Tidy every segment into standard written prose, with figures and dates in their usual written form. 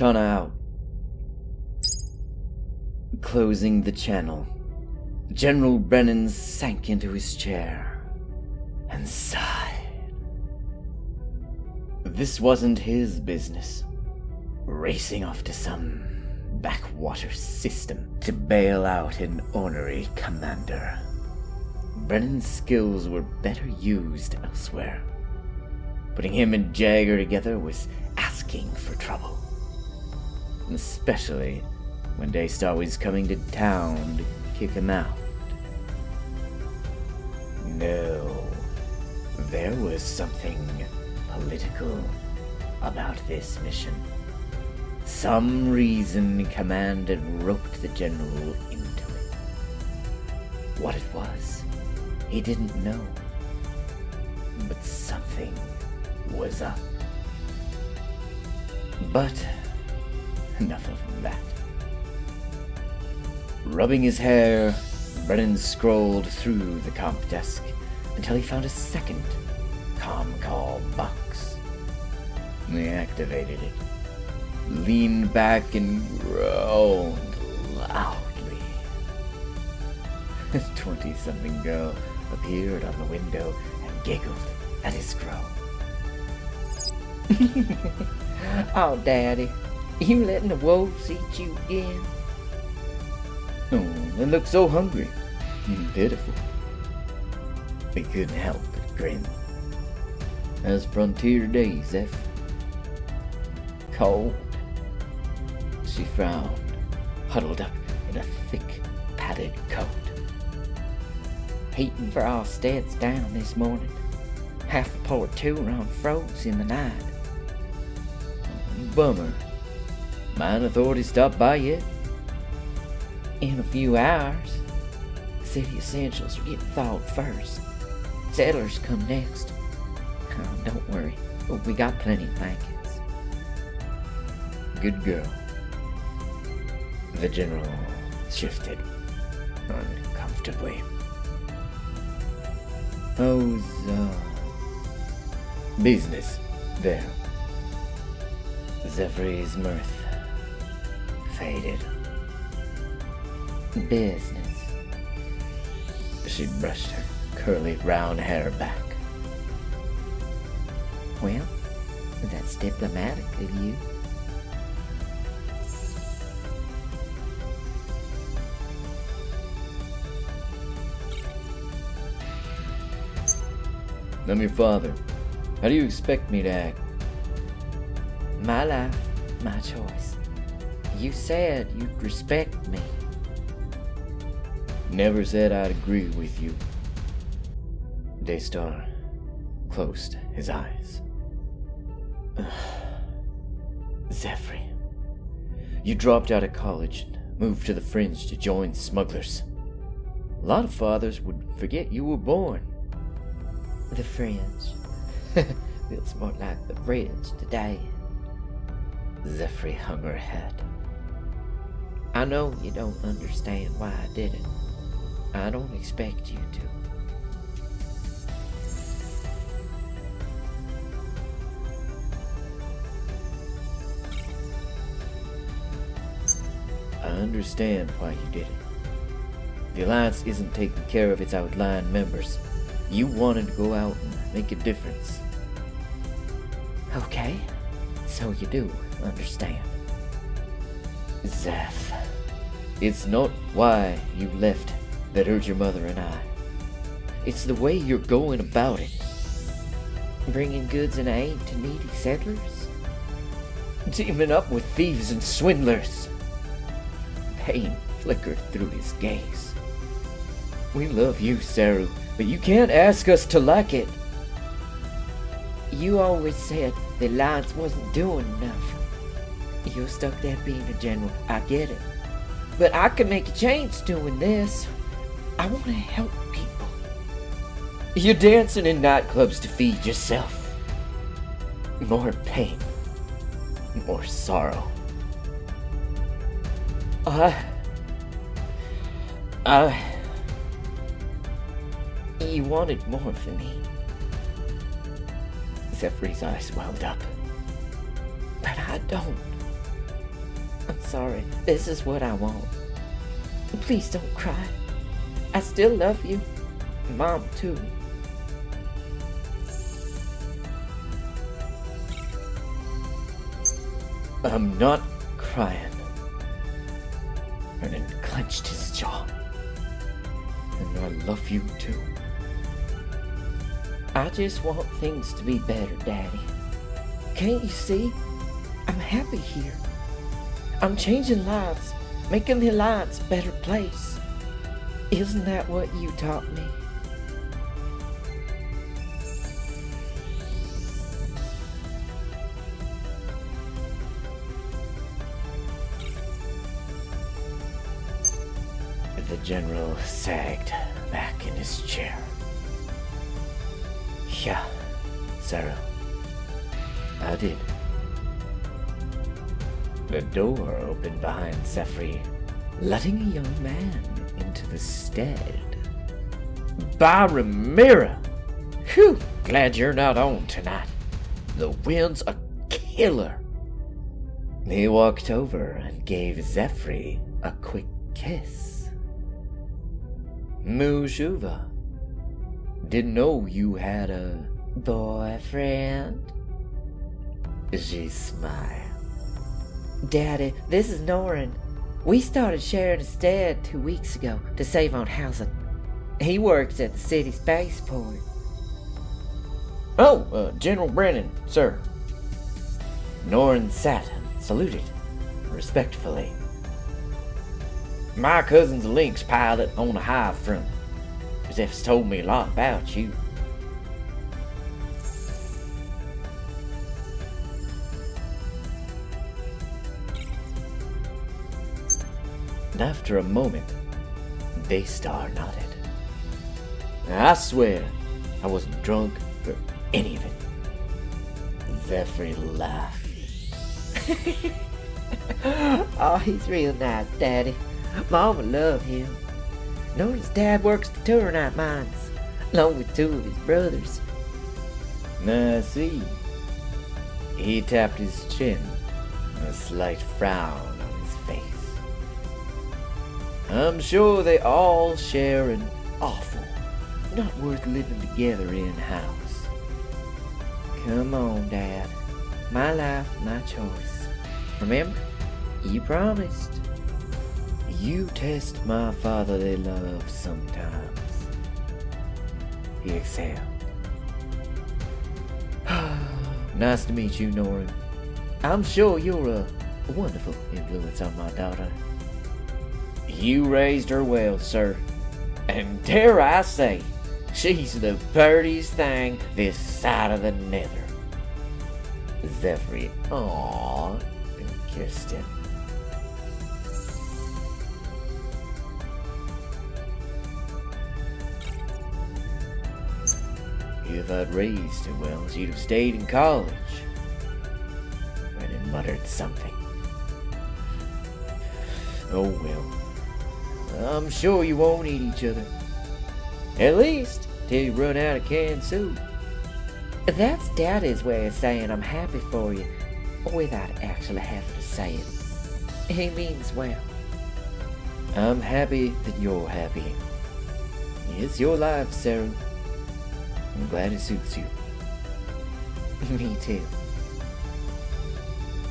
Tana out. Closing the channel, General Brenyn sank into his chair and sighed. This wasn't his business. Racing off to some backwater system to bail out an ornery commander. Brenyn's skills were better used elsewhere. Putting him and Jagger together was asking for trouble. Especially when Deystar was coming to town to kick him out. No, there was something political about this mission. Some reason Command had roped the General into it. What it was, he didn't know. But something was up. But enough of that. Rubbing his hair, Brenyn scrolled through the comp desk until he found a second comm call box. He activated it, leaned back and groaned loudly. A 20-something girl appeared on the window and giggled at his groan. Oh, Daddy, you letting the wolves eat you again? Oh, they looked so hungry and pitiful. He couldn't help but grin. As frontier days, Zeph. Cold. She frowned, huddled up in a thick, padded coat. Heating for all steads down this morning. Half a port two run froze in the night. Bummer. Mine authorities stopped by yet? In a few hours. City essentials are getting thawed first. Settlers come next. Oh, don't worry, we got plenty of blankets. Good girl. The General shifted uncomfortably. How's, business there? Zephyri's mirth faded. Business. She brushed her curly brown hair back. Well, that's diplomatic of you. I'm your father. How do you expect me to act? My life, my choice. You said you'd respect me. Never said I'd agree with you. Deystar closed his eyes. Zephyr, you dropped out of college and moved to the fringe to join smugglers. A lot of fathers would forget you were born. The fringe. Feels more like the fridge today. Zephyr hung her head. I know you don't understand why I did it. I don't expect you to. I understand why you did it. The Alliance isn't taking care of its outlying members. You wanted to go out and make a difference. Okay, so you do understand. Zeph, it's not why you left that hurt your mother and I. It's the way you're going about it. Bringing goods and aid to needy settlers? Teaming up with thieves and swindlers. Pain flickered through his gaze. We love you, Saru, but you can't ask us to like it. You always said the Alliance wasn't doing enough. You're stuck there being a general, I get it. But I can make a change doing this. I want to help people. You're dancing in nightclubs to feed yourself. More pain. More sorrow. You wanted more from me. Zephyr's eyes welled up. But I don't. sorry. This is what I want. Please don't cry. I still love you. Mom, too. I'm not crying. Brenyn clenched his jaw. And I love you too. I just want things to be better, Daddy. Can't you see? I'm happy here. I'm changing lives, making the Alliance a better place. Isn't that what you taught me? The general sagged back in his chair. Yeah, Sarah. I did. The door opened behind Zephri, letting a young man into the stead. By Ramira! Whew! Glad you're not on tonight. The wind's a killer. He walked over and gave Zephri a quick kiss. Mushuva. Didn't know you had a boyfriend? She smiled. Daddy, this is Norin. We started sharing a stead 2 weeks ago to save on housing. He works at the city spaceport. Oh, General Brenyn, sir. Norin sat and saluted respectfully. My cousin's a Lynx pilot on the Hive front. Zeph's told me a lot about you. And after a moment, Deystar nodded. I swear, I wasn't drunk for any of it. Zephri laughed. Oh, he's real nice, Daddy. Mama love him. Norin's dad works the Turanite mines, along with 2 of his brothers. I see. He tapped his chin, a slight frown on his face. I'm sure they all share an awful, not worth living together in-house. Come on, Dad. My life, my choice. Remember, you promised. You test my fatherly love sometimes. He exhaled. Nice to meet you, Norin. I'm sure you're a wonderful influence on my daughter. You raised her well, sir. And dare I say, she's the prettiest thing this side of the nether. Zephri awed and kissed him. If I'd raised her well, she'd have stayed in college. Brenyn muttered something. Oh well. I'm sure you won't eat each other. At least till you run out of canned soup. That's Daddy's way of saying I'm happy for you, without actually having to say it. He means well. I'm happy that you're happy. It's your life, Sarah. I'm glad it suits you. Me too.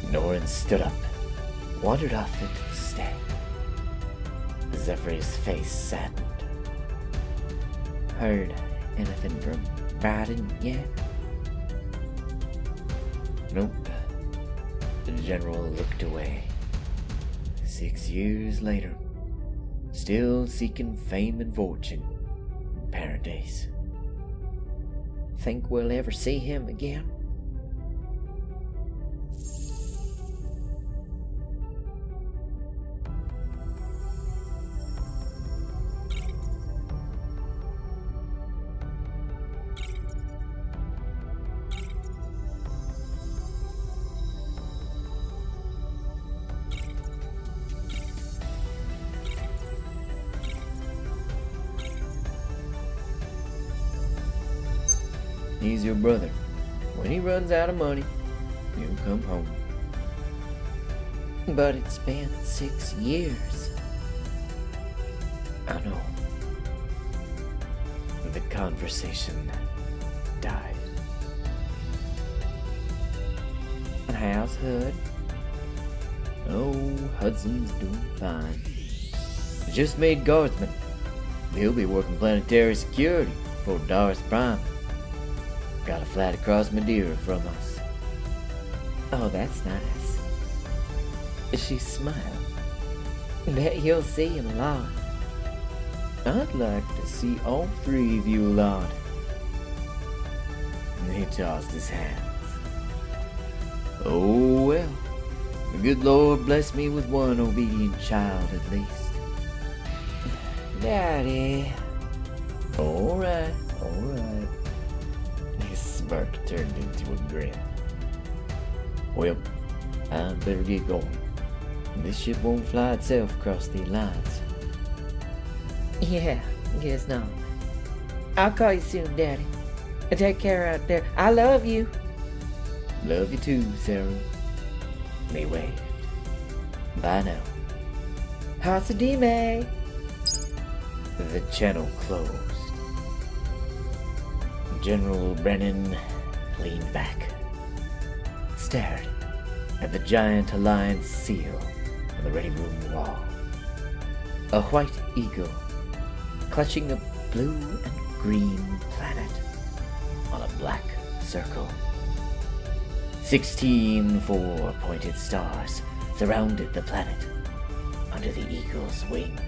Norin stood up, wandered off into the stead. Zephri's face saddened. Heard anything from Brenyn yet? Nope. The general looked away. 6 years later, still seeking fame and fortune in paradise. Think we'll ever see him again? He's your brother. When he runs out of money, he'll come home. But it's been 6 years. I know. The conversation died. And how's Hud? Oh, Hudson's doing fine. Just made guardsman. He'll be working planetary security for Doris Prime. Got a flight across Madeira from us. Oh, that's nice. She smiled. Bet you'll see him a lot. I'd like to see all three of you a lot. And he tossed his hands. Oh well, the good Lord bless me with one obedient child at least. Daddy. Alright. His smirk turned into a grin. Well, I better get going. This ship won't fly itself across the Alliance. Yeah, guess not. I'll call you soon, Daddy. Take care out there. I love you. Love you too, Sarah. They waved. Bye now. Hasadime. The channel closed. General Brenyn leaned back, stared at the giant Alliance seal on the ready room wall. A white eagle clutching a blue and green planet on a black circle. 16 four-pointed stars surrounded the planet under the eagle's wings.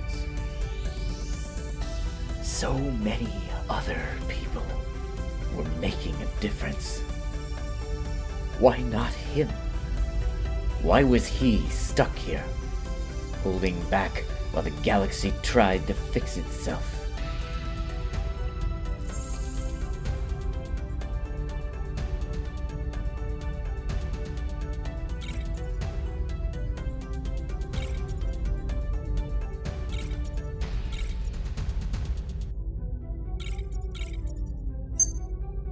So many other people were making a difference. Why not him? Why was he stuck here, holding back while the galaxy tried to fix itself?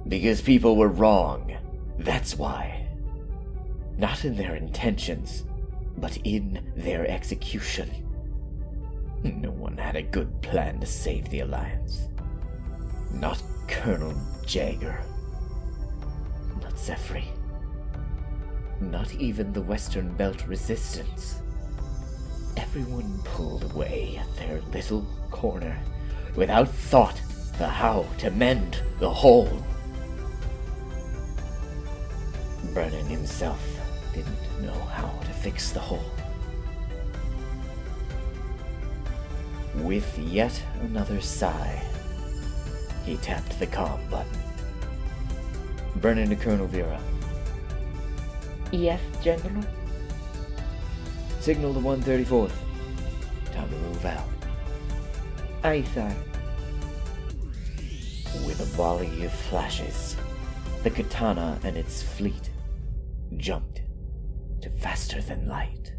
Because people were wrong. That's why. Not in their intentions, but in their execution. No one had a good plan to save the Alliance. Not Colonel Jagger. Not Zephyr. Not even the Western Belt Resistance. Everyone pulled away at their little corner, without thought for how to mend the whole. Brenyn himself didn't know how to fix the hole. With yet another sigh, he tapped the comm button. Brenyn to Colonel Vera. Yes, General? Signal to 134th. Time to move out. Aye, sir. With a volley of flashes, the Katana and its fleet jumped to faster than light.